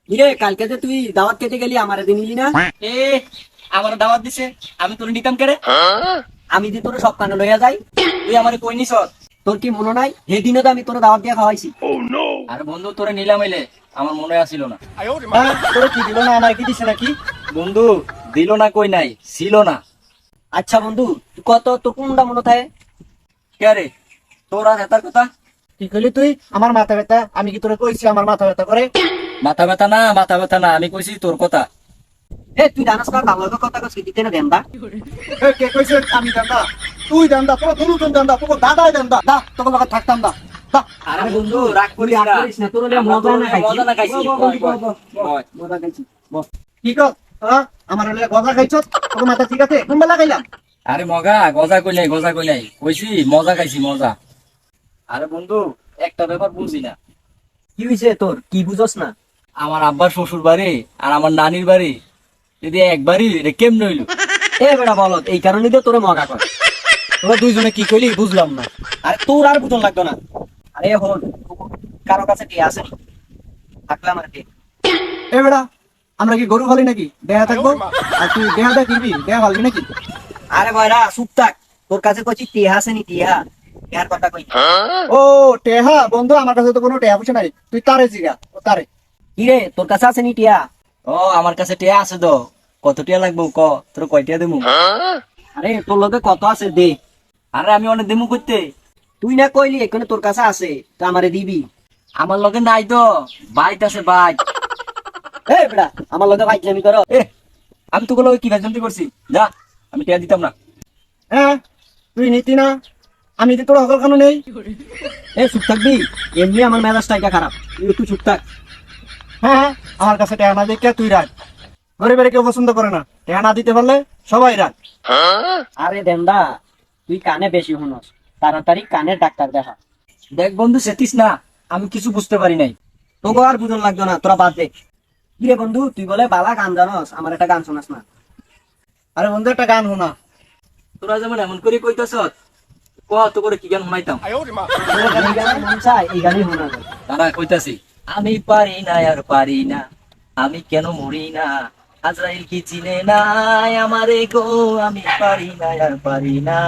কিরে কালকে যে তুই দাওয়াত খেতে গেলি আমারে দিন নিলি না? এ আমার দাওয়াত দিছে, আমি তোর নিতাম কেরে? আমি যে তোর সব কানে লইয়া যাই, তুই আমারে কই নিছ? তোর কি মনে নাই সেদিনও তো আমি তোর দাওয়াত দিয়ে খাওয়াইছি। আরে বন্ধু, তোরে নিলাম এলে আমার মনে আসিল না। তোর কি দিল না, আমার কি দিছে নাকি? বন্ধু, দিল না কই নাই, ছিল না। আচ্ছা বন্ধু, তুই কত তোর কোনটা মনে থাকে? কে রে তোর আর হেতার কথা? কি কইলি তুই? আমার মাথা ব্যথা, আমি কি তোরে কইছি আমার মাথা ব্যথা করে? মাথা ব্যথা না, মাথা ব্যথা না, আমি কইছি তোর কথা। এ তুই জানাস না ভালো কথা কইছিস দিতে না দেন্দা। কে কইছে আমি দান্দা? তুই দান্দা, তোর দুজন দান্দা, তোর দাদাই দান্দা। দা তোর লগে থাকতাম দা। দা আরে বন্ধু, রাগ তুই করিস রাগ না। করিস না, তোর লইয়া আমরা মজা না খাইছি। মজা না খাইছি। বল, বল, বল, বল, বল, বল। মজা খাইছি। বল। কি কর? হ্যাঁ আমার লগে গজা খাইছস? তোর মাথা ঠিক আছে? কোন বেলা খাইলাম? আরে মগা, গজা কই নাই, গজা কই নাই, কইছি মজা খাইছি, মজা। আরে বন্ধু, একটা ব্যাপার বুঝি না। কি হইছে তোর? কি বুঝছ না? আমার আব্বার শ্বশুর বাড়ি আর আমার নানির বাড়ি যদি একবারই, এটা কেমন হইলো? এ বেটা বলত, এই কারণে তো তোরে মগা কর। তোরা দুইজনে কি কইলি বুঝলাম না। আরে তোর আর বুঝন লাগতো না। আরে হল কারো কাছে টিয়া আছে নি? থাকলে আমার টিয়া। এ বেড়া, আমরা কি গরু খালি নাকি? দেহা থাকবো আর তুই দেহা কিনবি, দেহা খালি নাকি? আরে ভাইরা চুপ থাক, তোর কাছে কইছি টিয়া আছে নি? টিয়া টিয়ার কথা কই। ও টেহা বন্ধু, আমার কাছে তো কোনো টেহা পয়সা নাই। তুই তারে জিগা, ও তারে। কি রে তোর কাছে আছে নি টিয়া? ও আমার কাছে টিয়া আছে তো। কত টিয়া লাগবো ক, তোর কয়টিয়া দেবো? আরে তোর লগে কত আছে দে। আরে আমি অনেক দেবো করতে। তুই না কইলি এখানে তোর কাছে আছে, তো আমারে দিবি। আমার লগে নাই তো, বাইক আছে বাইক। এ বেটা আমার লগে ফাইজলামি করো। এ আমি তো গুলো কি ভ্যাজন্তি করছি, যা, আমি টিয়া দিতাম না। হ্যাঁ তুই নিতি না, আমি তো তোর হকল খানো নেই। এ চুপ থাকবি, এমনি আমার মেজাজটা এটা খারাপ, তুই একটু চুপ থাক। হ্যাঁ আমার কাছে টেহা না দেখে তুই রাখ। গরিবের কেউ পছন্দ করে না, টেহা না দিতে পারলে সবাই রাখ। আরে দেন্দা, তুই কানে বেশি শুনস, তাড়াতাড়ি কানের ডাক্তার দেখা। দেখ বন্ধু, সেতিস না, আমি কিছু বুঝতে পারি নাই। তোকে আর বুঝন লাগতো না, তোরা বাদ দে। কিরে বন্ধু, তুই বলে বালা গান জানস, আমার একটা গান শোনাস না? আরে বন্ধু একটা গান শোনা। তোরা যেমন এমন করে কইতাছ, ক তো করে কি গান শোনাইতাম। তোর এই গান মন চায়, এই গানই শোনা যায়। তারা কইতাছি, আমি পারি না আর পারি না, আমি কেন মরি না, আজরাইল কি চিনে নাই আমারে গো, আমি পারি না আর পারি না।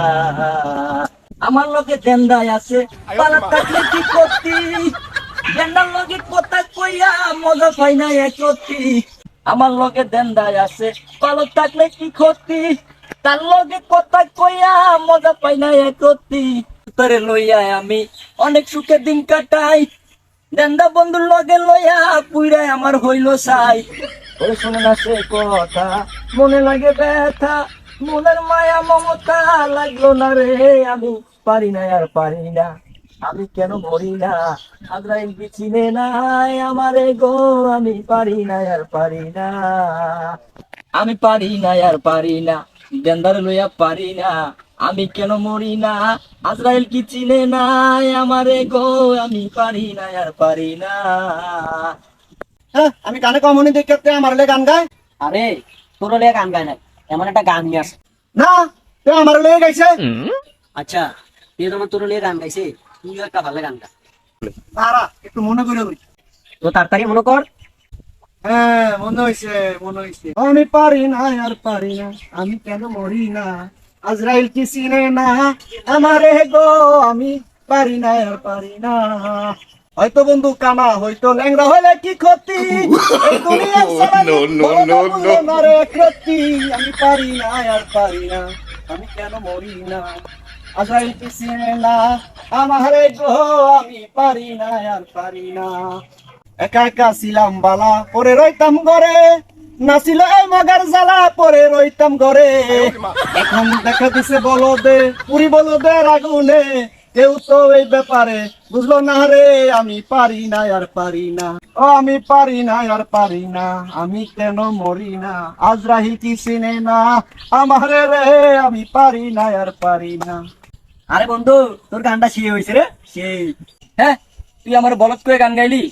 আমার লগে দেন্দাই আছে, পালা থাকলে কি করতি, দেন্দার লগে কথা কইয়া মজা পাই না একতি। আমার লগে দেন্দাই আছে, পালা থাকলে কি ক্ষতি, তার লগে কথা কইয়া মজা পাই না একতি। তোরে লইয়া আমি অনেক সুখে দিন কাটাই, দেন্দা বন্ধুর লগে লইয়া পুইরাই আমার হইল সাই। ওরে শুনে না সে কথা, মনে লাগে ব্যথা, মনের মায়া মমতা লাগলো না রে, আমি পারি না আর পারি না, আমি কেন মরি না, আজরাইল কি চিনে নাই আমারে গো, আমি পারি না আর পারি না, আমি পারি না আর পারি না, দেন্দার লইয়া পারি না, আমি কেন মরি না, আজরাইল কি চিনে নাই আমারে গো, আমি পারি না আর পারি না। হ্যাঁ আমি গানে কমনি দেখতে আমার লে গান গায় আরে তোর লিয়ে গান গায় নাই, এমন একটা গান নিয়ে আসে। না, তুই আমার লে গাইছে। আচ্ছা তুই তোমার তোর লিয়ে গান গাইছে, তুই একটা ভালো গান গা। তারা একটু মনে করে কই। তো তাড়াতাড়ি মনে কর। হ্যাঁ মনে হইছে, মনে হইছে। আমি পারি না আর পারি না, আমি কেন মরি না, আজরাইল কি চিনে না আমারে গো, আমি পারি না আর পারি না। হয়তো বন্ধু কানা, হয়তো ল্যাংড়া হইলে কি ক্ষতি, এই দুনিয়ার সালামি বড় বলে মারে ক্ষতি। আমি পারি না আর পারি না, আমি কেন মরি না, আজরাইল কি চিনে না আমারে গো, আমি পারি না আর পারি না। একা একা ছিলাম বালা, পরে রইতাম ঘরে, নাছিল এই মগার জ্বালা, পরে রইতাম ঘরে। এখন দেখা দিছে বলদে, পুরি বলদের আগুনে, কেউ তো এই ব্যাপারে বুঝলো না রে, আমি পারি না আর পারি না, ও আমি পারি না আর পারি না, আমি কেন মরি না, আজরাইল কি চিনে না আমারে রে, আমি পারি না আর পারি না। আরে বন্ধু তোর গানটা সেই হয়েছে রে, সেই। হ্যাঁ, তুই আমার বলত করে গান গাইলি।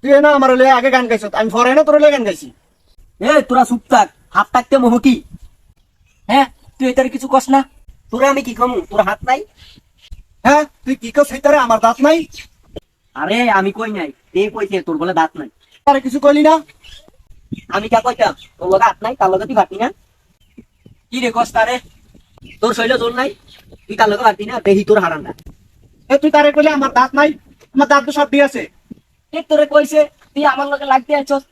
তুই না আমার লে আগে গান গাইছ, আমি পরে না তোর লে গান গাইছি। এ তোরা চুপ থাক, হাত থাকতে মোহ কি? হ্যাঁ, তুই এটার কিছু কস না। তোরা আমি কি কমু, তোর হাত নাই? হ্যাঁ তুই কি কর সেইটারে, আমার দাঁত নাই? আরে আমি কই নাই, তে কইছে তোর বলে দাঁত নাই। তারে কিছু কইলি না? আমি কা কইতাম তোর লগে হাত নাই তার লগে তুই পারতি না কি রে কস্তা রে তোর শৈল জোর নাই তুই তার লগে পারতি না দেহি তোর হারান্ডা এ তুই তারে কইলে আমার দাঁত নাই, আমার দাঁত তো সব দিয়ে আছে। ঠিক তোরে কইছে তুই আমার লগে লাগতে আছস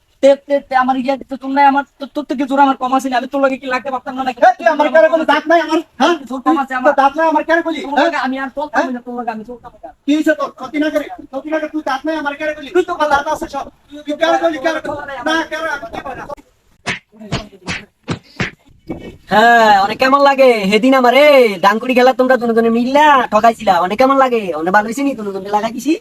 আমার ইয়া তোর নাই আমার তোর থেকে জোর আমার কম আছে না, আমি তোর লগে কি লাগতে পারতাম না নাকি? এ তুই আমার কারে কইলি দাঁত নাই আমার, হ্যাঁ জোর কম আছে আমার, তোর দাঁত নাই আমার কারে কইলি, তোর হ্যাঁ? লগে আমি আর চলতাম না, তোর লগে আমি চলতাম না। কি হইছে তোর ক্ষতি না করে তুই দাঁত নাই আমার কারে কইলি, তুই তো দাঁত আছে সব, তুই কারে কইলি কারে না কারে আমি কি বলনা। হ্যাঁ অনেক কেমন লাগে সেদিন আমারে ডাঙ্কুড়ি খেলা তোমরা দুজনে মিললা ঠকাইছিলা অনেক কেমন লাগে অনেক ভালো হয়েছে নি দুজনে লাগাই দিছি